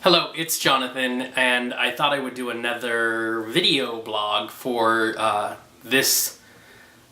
Hello, it's Jonathan, and I thought I would do another video blog for this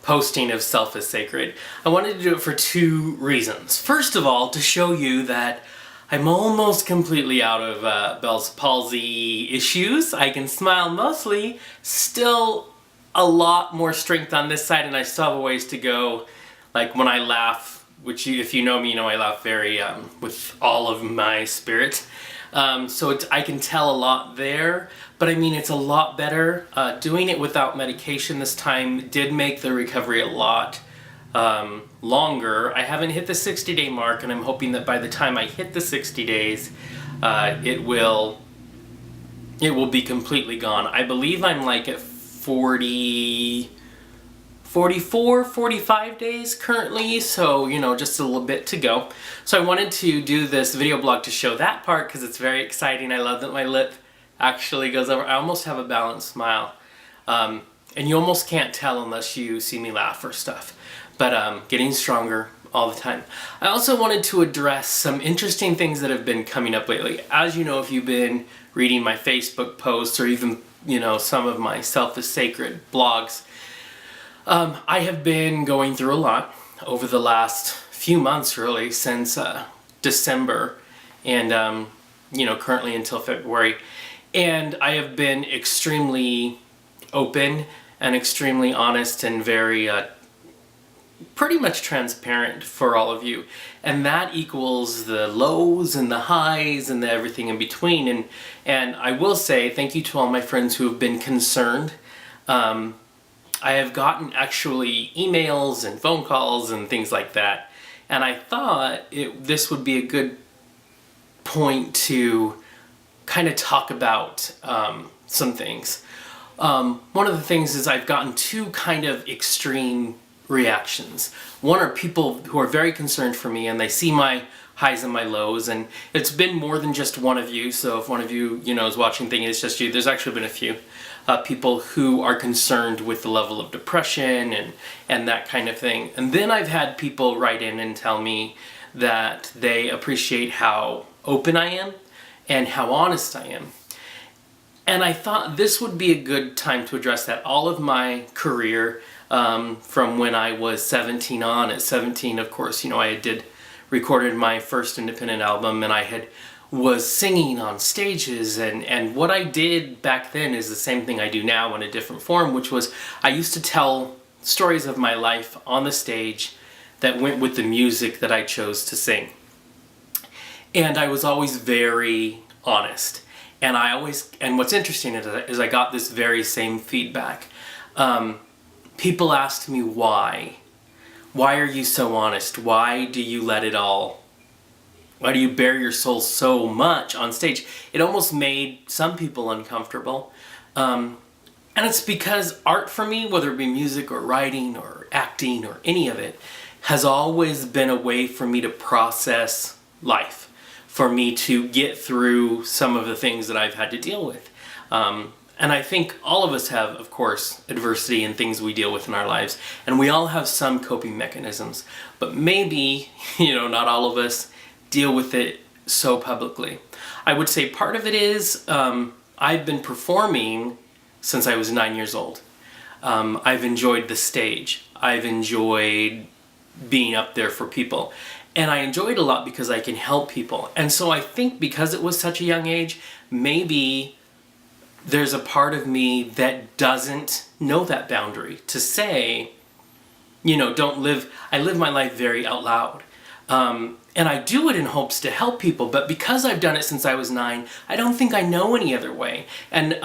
posting of Self is Sacred. I wanted to do it for two reasons. First of all, to show you that I'm almost completely out of Bell's palsy issues. I can smile mostly, still a lot more strength on this side, and I still have a ways to go. Like when I laugh, which if you know me, you know I laugh very with all of my spirit. So I can tell a lot there, but I mean it's a lot better. Doing it without medication this time did make the recovery a lot longer. I haven't hit the 60-day mark, and I'm hoping that by the time I hit the 60 days, it will be completely gone. I believe I'm like at 44, 45 days currently, so just a little bit to go. So I wanted to do this video blog to show that part because it's very exciting. I love that my lip actually goes over. I almost have a balanced smile, and you almost can't tell unless you see me laugh or stuff, but getting stronger all the time. I also wanted to address some interesting things that have been coming up lately. As you know, if you've been reading my Facebook posts or even some of my Self is Sacred blogs, I have been going through a lot over the last few months, really, since December and, currently until February. And I have been extremely open and extremely honest and very, pretty much transparent for all of you. And that equals the lows and the highs and the everything in between. And I will say thank you to all my friends who have been concerned. I have gotten actually emails and phone calls and things like that, and I thought this would be a good point to kind of talk about some things. One of the things is I've gotten two kind of extreme reactions. One are people who are very concerned for me, and they see my highs and my lows, and it's been more than just one of you, so if one of you, is watching thinking it's just you, there's actually been a few people who are concerned with the level of depression and that kind of thing. And then I've had people write in and tell me that they appreciate how open I am and how honest I am. And I thought this would be a good time to address that. All of my career, from when I was 17 on, at 17, of course, I recorded my first independent album, and I was singing on stages, and what I did back then is the same thing I do now in a different form, which was I used to tell stories of my life on the stage that went with the music that I chose to sing. And I was always very honest. And what's interesting is I got this very same feedback. People asked me why. Why are you so honest? Why do you why do you bare your soul so much on stage? It almost made some people uncomfortable. And it's because art for me, whether it be music or writing or acting or any of it, has always been a way for me to process life, for me to get through some of the things that I've had to deal with. And I think all of us have, of course, adversity and things we deal with in our lives, and we all have some coping mechanisms. But maybe, not all of us deal with it so publicly. I would say part of it is I've been performing since I was 9 years old. I've enjoyed the stage. I've enjoyed being up there for people. And I enjoy it a lot because I can help people. And so I think because it was such a young age, maybe there's a part of me that doesn't know that boundary to say, I live my life very out loud. And I do it in hopes to help people, but because I've done it since I was 9, I don't think I know any other way. And,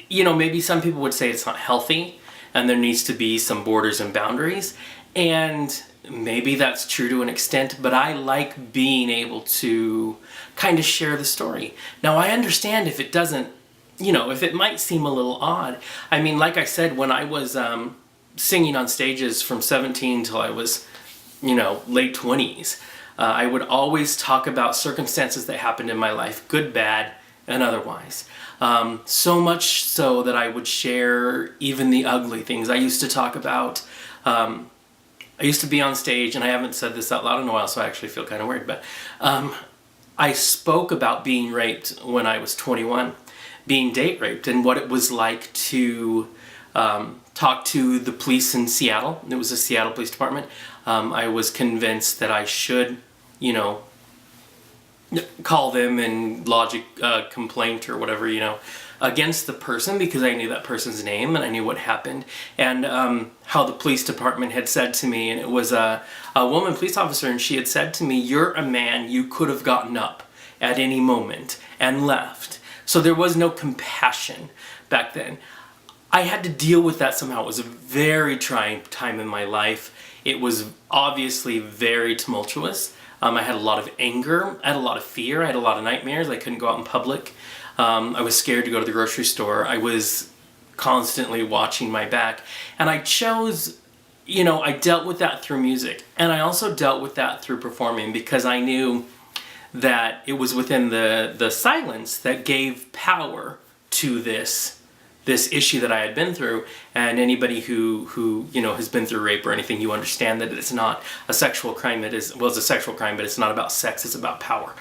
maybe some people would say it's not healthy and there needs to be some borders and boundaries. And maybe that's true to an extent, but I like being able to kind of share the story. Now, I understand if it doesn't, if it might seem a little odd. I mean, like I said, when I was singing on stages from 17 till I was late 20s. I would always talk about circumstances that happened in my life, good, bad, and otherwise. So much so that I would share even the ugly things. I used to talk about, I used to be on stage, and I haven't said this out loud in a while, so I actually feel kind of weird, but I spoke about being raped when I was 21, being date raped, and what it was like to talk to the police in Seattle. It was the Seattle Police Department. I was convinced that I should, you know, call them and lodge a complaint or whatever, you know, against the person, because I knew that person's name and I knew what happened, and how the police department had said to me, and it was a woman police officer, and she had said to me, "You're a man, you could have gotten up at any moment and left." So there was no compassion back then. I had to deal with that somehow. It was a very trying time in my life. It was obviously very tumultuous. I had a lot of anger, I had a lot of fear, I had a lot of nightmares. I couldn't go out in public. I was scared to go to the grocery store. I was constantly watching my back. And I chose, you know, I dealt with that through music. And I also dealt with that through performing, because I knew that it was within the silence that gave power to this issue that I had been through. And anybody who you know has been through rape or anything, you understand that it's not a sexual crime. It's a sexual crime, but it's not about sex, it's about power.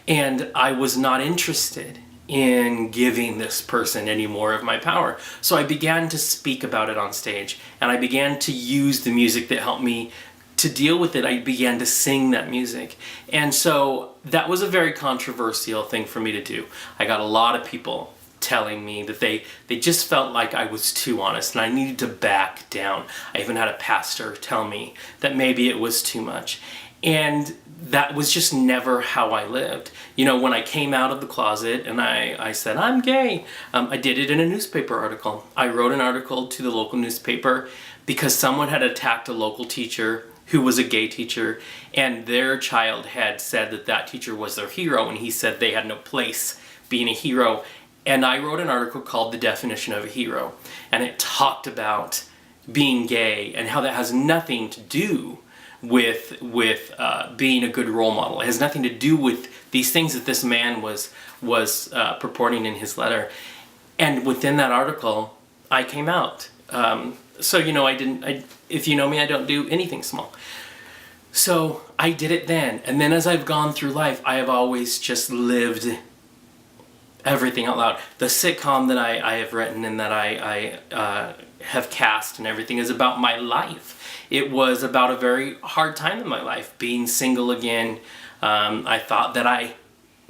And I was not interested in giving this person any more of my power. So I began to speak about it on stage, and I began to use the music that helped me to deal with it. I began to sing that music. And so that was a very controversial thing for me to do. I got a lot of people telling me that they just felt like I was too honest and I needed to back down. I even had a pastor tell me that maybe it was too much. And that was just never how I lived. You know, when I came out of the closet and I said, I'm gay, I did it in a newspaper article. I wrote an article to the local newspaper because someone had attacked a local teacher who was a gay teacher, and their child had said that that teacher was their hero, and he said they had no place being a hero. And I wrote an article called The Definition of a Hero, and it talked about being gay and how that has nothing to do with being a good role model. It has nothing to do with these things that this man was purporting in his letter. And within that article, I came out. So, you know, if you know me, I don't do anything small. So I did it then. And then as I've gone through life, I have always just lived everything out loud. The sitcom that I have written and that I have cast and everything is about my life. It was about a very hard time in my life, being single again. I thought that I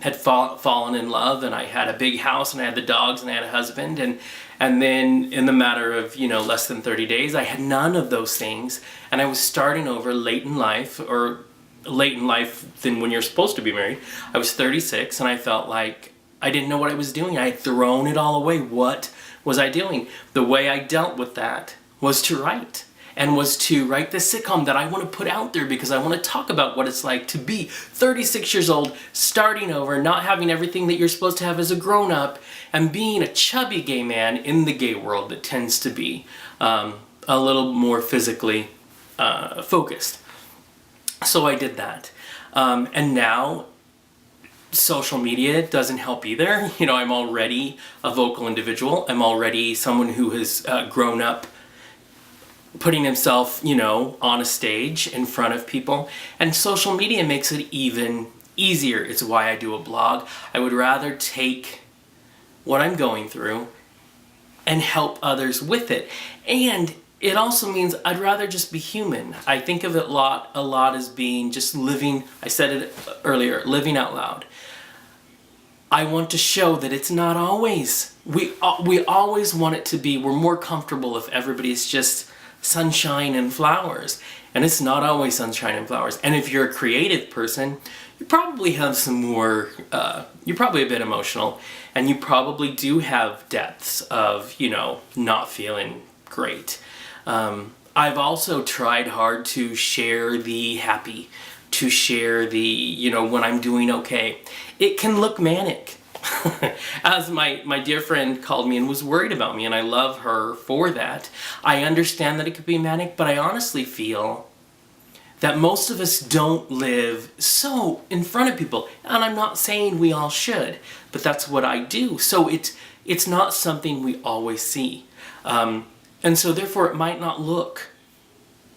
had fallen in love, and I had a big house, and I had the dogs, and I had a husband, and then in the matter of, you know, less than 30 days, I had none of those things, and I was starting over late in life, or late in life than when you're supposed to be married. I was 36, and I felt like I didn't know what I was doing. I had thrown it all away. What was I doing? The way I dealt with that was to write. And was to write this sitcom that I want to put out there, because I want to talk about what it's like to be 36 years old, starting over, not having everything that you're supposed to have as a grown-up, and being a chubby gay man in the gay world that tends to be a little more physically focused. So I did that. And now social media doesn't help either. You know, I'm already a vocal individual. I'm already someone who has grown up putting himself, you know, on a stage in front of people. And social media makes it even easier. It's why I do a blog. I would rather take what I'm going through and help others with it. And it also means I'd rather just be human. I think of it a lot as being just living, I said it earlier, living out loud. I want to show that it's not always, we always want it to be, we're more comfortable if everybody's just sunshine and flowers, and it's not always sunshine and flowers. And if you're a creative person, you probably have some more, you're probably a bit emotional, and you probably do have depths of, you know, not feeling great. I've also tried hard to share the happy, to share the, you know, when I'm doing okay. It can look manic. As my dear friend called me and was worried about me, and I love her for that. I understand that it could be manic, but I honestly feel that most of us don't live so in front of people. And I'm not saying we all should, but that's what I do. So it's not something we always see. And so therefore it might not look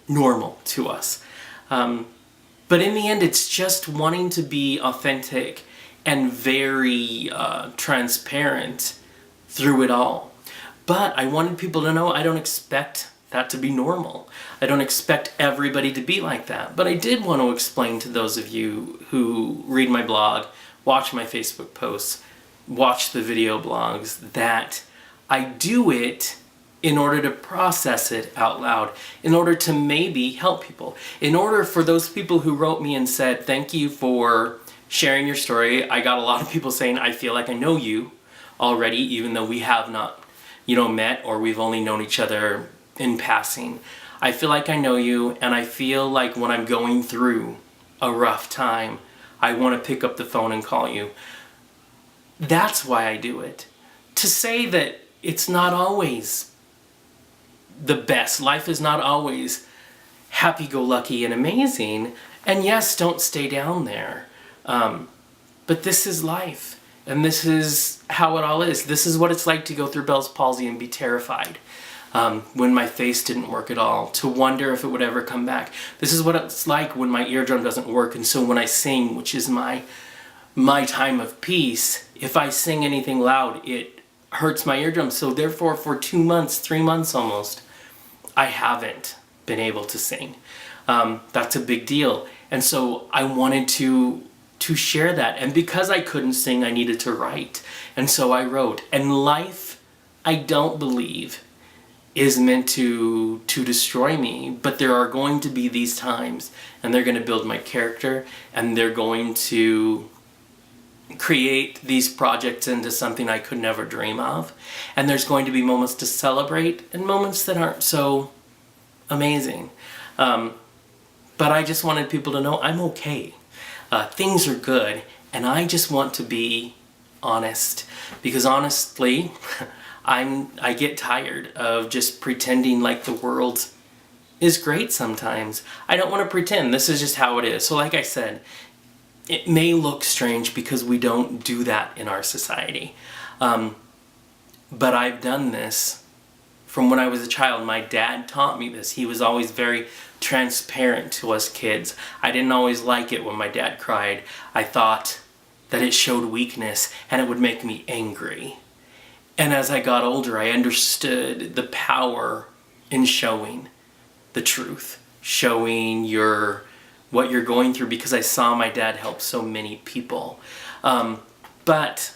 normal to us. But in the end, it's just wanting to be authentic and very transparent through it all. But I wanted people to know I don't expect that to be normal. I don't expect everybody to be like that. But I did want to explain to those of you who read my blog, watch my Facebook posts, watch the video blogs, that I do it in order to process it out loud, in order to maybe help people. In order for those people who wrote me and said, thank you for sharing your story. I got a lot of people saying, I feel like I know you already, even though we have not, met, or we've only known each other in passing. I feel like I know you, and I feel like when I'm going through a rough time, I want to pick up the phone and call you. That's why I do it. To say that it's not always the best, life is not always happy-go-lucky and amazing, and yes, don't stay down there. But this is life. And this is how it all is. This is what it's like to go through Bell's palsy and be terrified when my face didn't work at all, to wonder if it would ever come back. This is what it's like when my eardrum doesn't work, and so when I sing, which is my time of peace, if I sing anything loud, it hurts my eardrum. So therefore, for 2 months, 3 months almost, I haven't been able to sing. That's a big deal. And so I wanted to share that. And because I couldn't sing, I needed to write. And so I wrote. And life, I don't believe, is meant to destroy me. But there are going to be these times, and they're going to build my character, and they're going to create these projects into something I could never dream of. And there's going to be moments to celebrate and moments that aren't so amazing. But I just wanted people to know I'm okay. Things are good, and I just want to be honest, because honestly, I get tired of just pretending like the world is great sometimes. I don't want to pretend. This is just how it is. So like I said, it may look strange because we don't do that in our society. But I've done this from when I was a child. My dad taught me this. He was always very transparent to us kids. I didn't always like it when my dad cried. I thought that it showed weakness and it would make me angry. And as I got older, I understood the power in showing the truth, showing what you're going through, because I saw my dad help so many people. But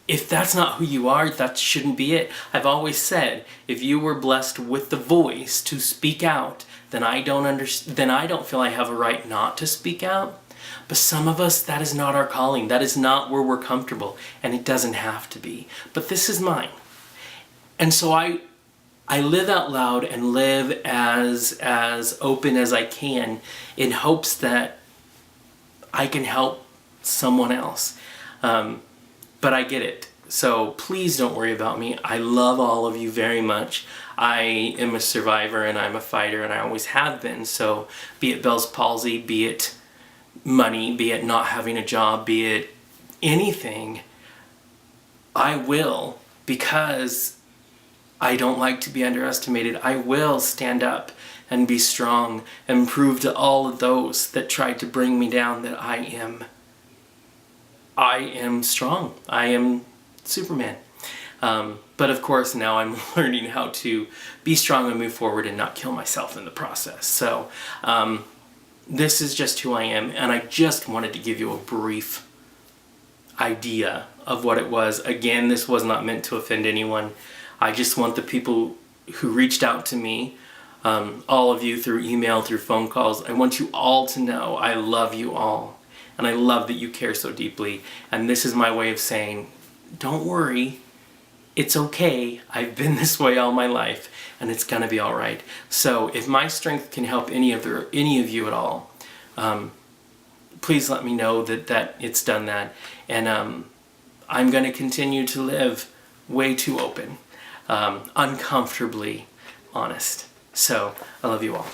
if that's not who you are, that shouldn't be it. I've always said, if you were blessed with the voice to speak out, then I don't feel I have a right not to speak out. But some of us, that is not our calling. That is not where we're comfortable, and it doesn't have to be. But this is mine. And so I live out loud and live as open as I can, in hopes that I can help someone else. But I get it. So please don't worry about me. I love all of you very much. I am a survivor, and I'm a fighter, and I always have been. So be it Bell's palsy, be it money, be it not having a job, be it anything, I will, because I don't like to be underestimated. I will stand up and be strong and prove to all of those that tried to bring me down that I am strong. I am Superman. But of course now I'm learning how to be strong and move forward and not kill myself in the process. So this is just who I am, and I just wanted to give you a brief idea of what it was. Again, this was not meant to offend anyone. I just want the people who reached out to me, all of you through email, through phone calls, I want you all to know I love you all. And I love that you care so deeply. And this is my way of saying, don't worry, it's okay. I've been this way all my life, and it's gonna be all right. So if my strength can help any of you at all, please let me know that it's done that. And I'm gonna continue to live way too open, uncomfortably honest. So I love you all.